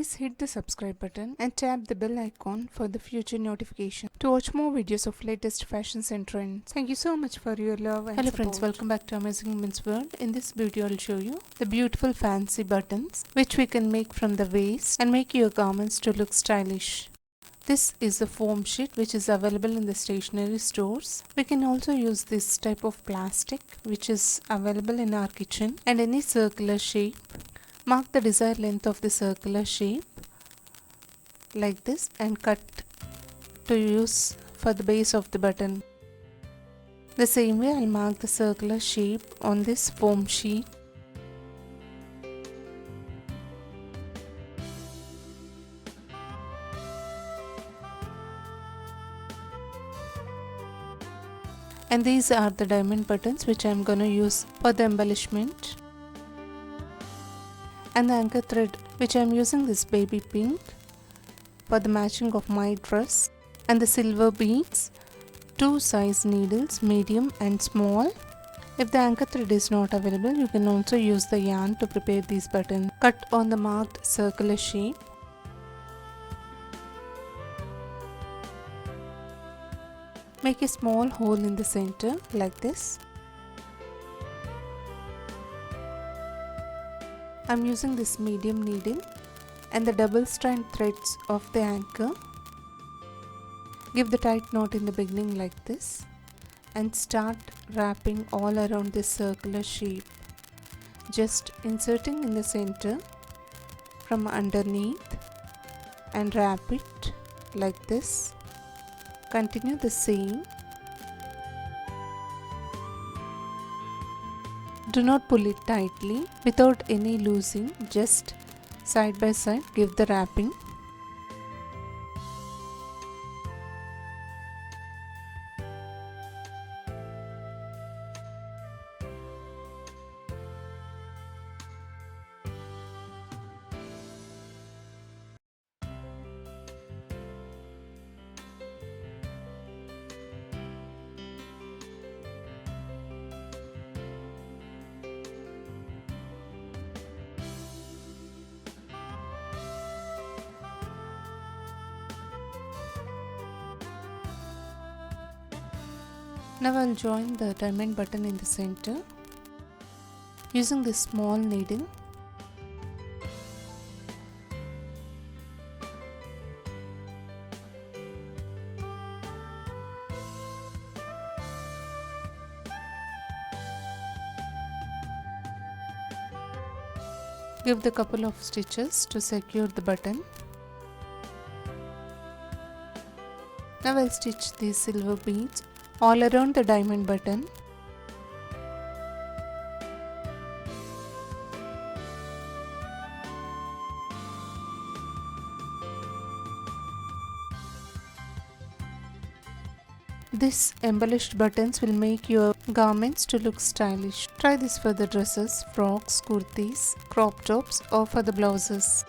Please hit the subscribe button and tap the bell icon for the future notification to watch more videos of latest fashions and trends. Thank you so much for your love and Hello support. friends, welcome back to Amazing Women's World. In this video I'll show you the beautiful fancy buttons which we can make from the waist and make your garments to look stylish. This is a foam sheet which is available in the stationery stores. We can also use this type of plastic which is available in our kitchen and any circular shape. Mark the desired length of the circular shape like this and cut to use for the base of the button. The same way I'll mark the circular shape on this foam sheet. And these are the diamond buttons which I am going to use for the embellishment. And the anchor thread which I am using this baby pink for the matching of my dress, and the silver beads, 2 size needles, medium and small. If the anchor thread is not available, you can also use the yarn to prepare these buttons. Cut on the marked circular shape. Make a small hole in the center like this. I'm using this medium needle and the double strand threads of the anchor. Give the tight knot in the beginning like this and start wrapping all around this circular shape. Just inserting in the center from underneath and wrap it like this. Continue the same. Do not pull it tightly without any loosing, just side by side give the wrapping. Now I'll join the diamond button in the center using this small needle. Give the couple of stitches to secure the button. Now I'll stitch these silver beads all around the diamond button. These embellished buttons will make your garments to look stylish. Try this for the dresses, frocks, kurtis, crop tops or for the blouses.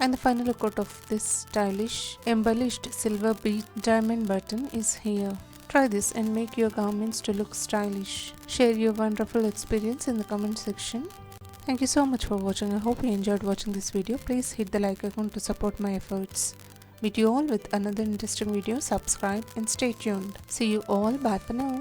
And the final look of this stylish embellished silver bead diamond button is here. Try this and make your garments to look stylish. Share your wonderful experience in the comment section. Thank you so much for watching. I hope you enjoyed watching this video. Please hit the like icon to support my efforts. Meet you all with another interesting video. Subscribe and stay tuned. See you all. Bye for now.